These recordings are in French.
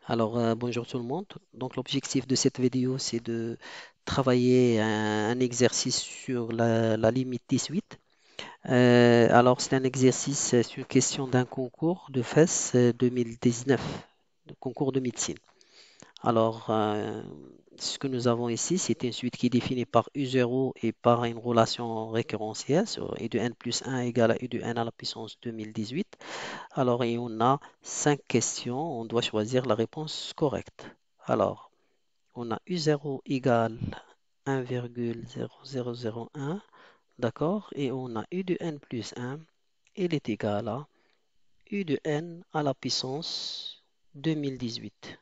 Bonjour tout le monde. Donc, l'objectif de cette vidéo, c'est de travailler un exercice sur la limite 18. C'est un exercice, c'est une question d'un concours de FES 2019, le concours de médecine. Alors, euh, Ce que nous avons ici, c'est une suite qui est définie par U0 et par une relation récurrentielle sur U de n plus 1 égale à U de n à la puissance 2018. Et on a cinq questions. On doit choisir la réponse correcte. Alors, on a U0 égale 1,0001, d'accord? Et on a U de n plus 1, il est égal à U de n à la puissance 2018.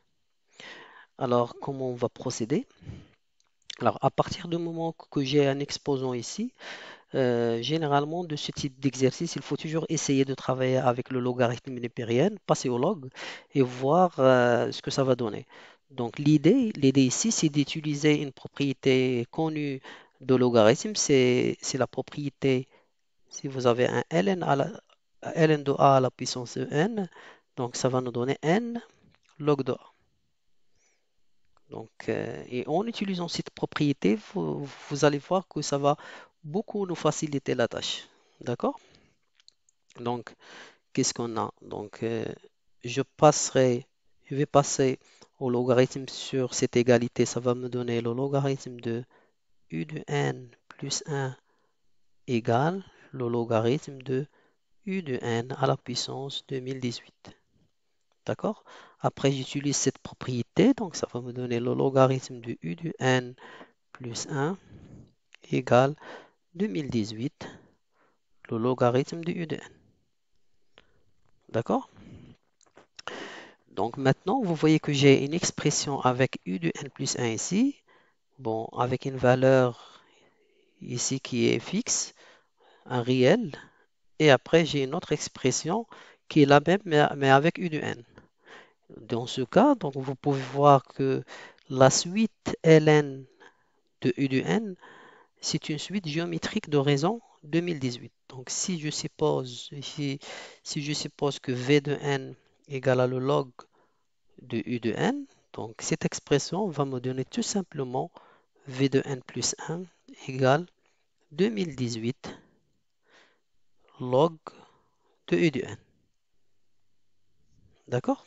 Alors, comment on va procéder? Alors, à partir du moment que j'ai un exposant ici, généralement, de ce type d'exercice, il faut toujours essayer de travailler avec le logarithme népérien, passer au log et voir ce que ça va donner. Donc, l'idée ici, c'est d'utiliser une propriété connue de logarithme. C'est la propriété, si vous avez un ln, ln de a à la puissance de n, donc ça va nous donner n log de a. Et en utilisant cette propriété, vous allez voir que ça va beaucoup nous faciliter la tâche. D'accord? Donc, qu'est-ce qu'on a? Je je vais passer au logarithme sur cette égalité. Ça va me donner le logarithme de u de n plus 1 égale le logarithme de u de n à la puissance 2018. D'accord? Après, j'utilise cette propriété. Donc, ça va me donner le logarithme de u de n plus 1 égale 2018, le logarithme de u de n. D'accord? Donc maintenant, vous voyez que j'ai une expression avec u de n plus 1 ici, bon, avec une valeur ici qui est fixe, un réel, et après j'ai une autre expression qui est la même mais avec u de n. Dans ce cas, donc vous pouvez voir que la suite ln de u de n, c'est une suite géométrique de raison 2018. Donc si je suppose que v de n égale à le log de u de n. Donc, cette expression va me donner tout simplement v de n plus 1 égale 2018 log de u de n. D'accord?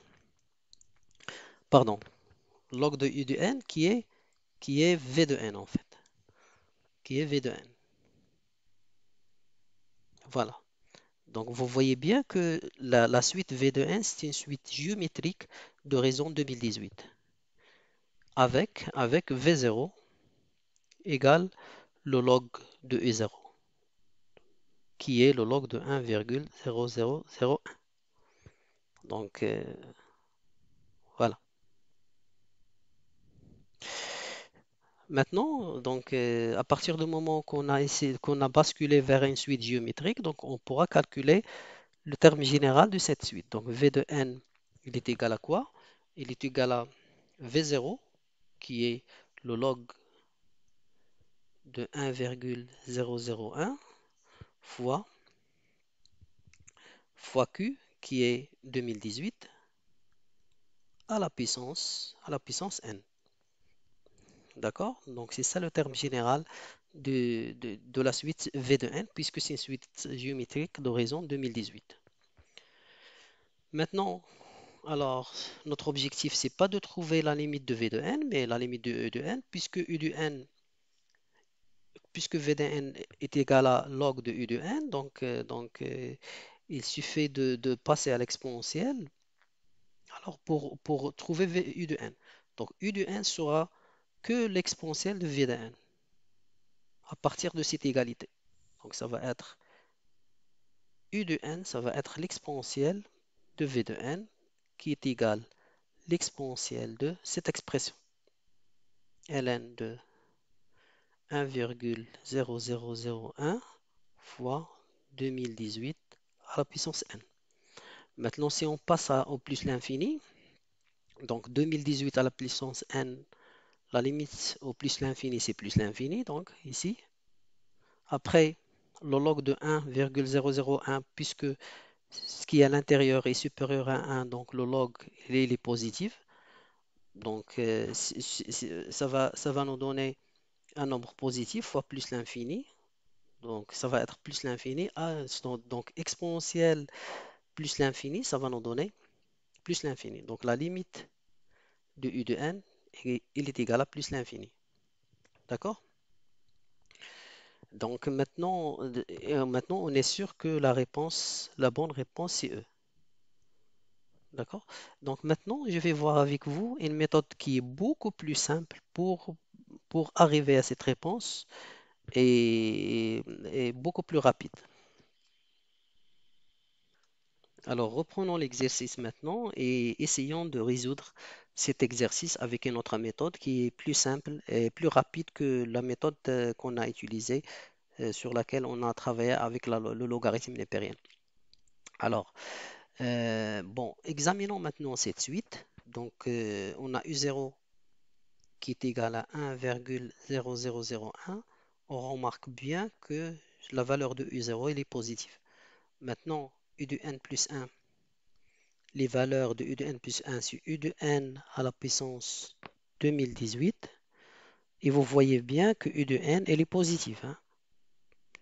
Pardon, log de u de n qui est v de n en fait, qui est v de n. Voilà. Donc, vous voyez bien que la suite v de n, c'est une suite géométrique de raison 2018 avec v0 égale le log de u0 qui est le log de 1,0001. Donc, voilà. Maintenant, à partir du moment qu'on a basculé vers une suite géométrique, donc on pourra calculer le terme général de cette suite. Donc V de n, il est égal à quoi? Il est égal à V0, qui est le log de 1,001 fois Q, qui est 2018, à la puissance n. D'accord? Donc c'est ça le terme général de la suite V de n, puisque c'est une suite géométrique de raison 2018. Maintenant, notre objectif, c'est pas de trouver la limite de V de n, mais la limite de E de n, puisque V de n est égal à log de U de n, il suffit de passer à l'exponentielle. Pour trouver U de n. Donc, U de n sera que l'exponentielle de V de n à partir de cette égalité. Donc, ça va être U de n, ça va être l'exponentielle de V de n qui est égale l'exponentielle de cette expression. ln de 1,0001 fois 2018 à la puissance n. Maintenant, si on passe au plus l'infini, donc 2018 à la puissance n, la limite au plus l'infini, c'est plus l'infini, donc ici. Après, le log de 1,001, puisque ce qui est à l'intérieur est supérieur à 1, donc le log il est positif. Donc, ça va nous donner un nombre positif fois plus l'infini. Donc, ça va être plus l'infini. Donc, exponentielle plus l'infini, ça va nous donner plus l'infini. Donc, la limite de u de n, il est égal à plus l'infini. D'accord? Donc, maintenant, on est sûr que la bonne réponse, c'est E. D'accord? Donc, maintenant, je vais voir avec vous une méthode qui est beaucoup plus simple pour arriver à cette réponse et beaucoup plus rapide. Alors, reprenons l'exercice maintenant et essayons de résoudre cet exercice avec une autre méthode qui est plus simple et plus rapide que la méthode qu'on a utilisée, sur laquelle on a travaillé avec le logarithme népérien. Alors, bon, examinons maintenant cette suite. Donc, on a U0 qui est égal à 1,0001. On remarque bien que la valeur de U0 elle est positive. Maintenant, U de n plus 1, les valeurs de U de n plus 1, c'est U de n à la puissance 2018. Et vous voyez bien que U de n, elle est positive, hein.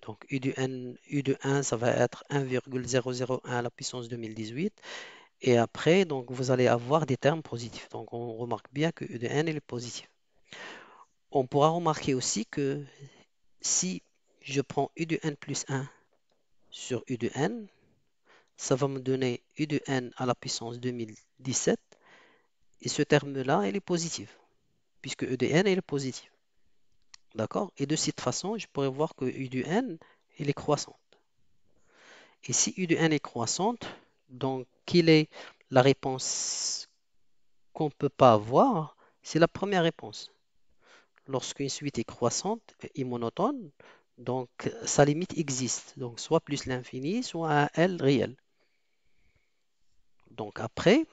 Donc U de 1, ça va être 1,001 à la puissance 2018. Et après, donc, vous allez avoir des termes positifs. Donc on remarque bien que U de n, elle est positive. On pourra remarquer aussi que si je prends U de n plus 1 sur U de n, ça va me donner U de n à la puissance 2017. Et ce terme-là, il est positif, puisque E de n, il est positif. D'accord? Et de cette façon, je pourrais voir que U de n, il est croissant. Et si U de n est croissante, donc quelle est la réponse qu'on ne peut pas avoir? C'est la première réponse. Lorsqu'une suite est croissante et monotone, donc sa limite existe. Donc soit plus l'infini, soit un L réel. Donc après,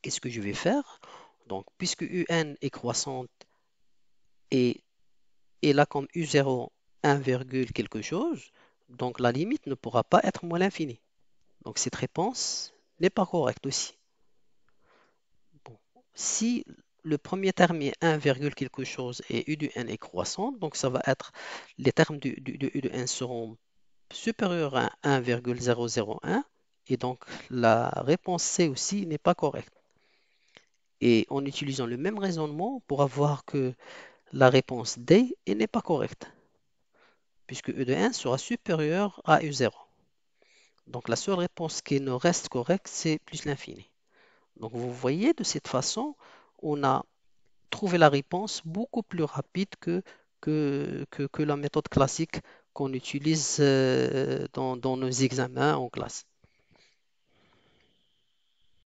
qu'est-ce que je vais faire? Donc puisque UN est croissante et là comme U0 1, quelque chose, donc la limite ne pourra pas être moins l'infini. Donc cette réponse n'est pas correcte aussi. Bon. Si le premier terme est 1, quelque chose et U de n est croissant, donc ça va être les termes de U de n seront supérieurs à 1,001 et donc la réponse C aussi n'est pas correcte. Et en utilisant le même raisonnement pour avoir que la réponse D n'est pas correcte, puisque E de 1 sera supérieur à U0. Donc la seule réponse qui nous reste correcte, c'est plus l'infini. Donc vous voyez, de cette façon, on a trouvé la réponse beaucoup plus rapide que la méthode classique qu'on utilise dans nos examens en classe.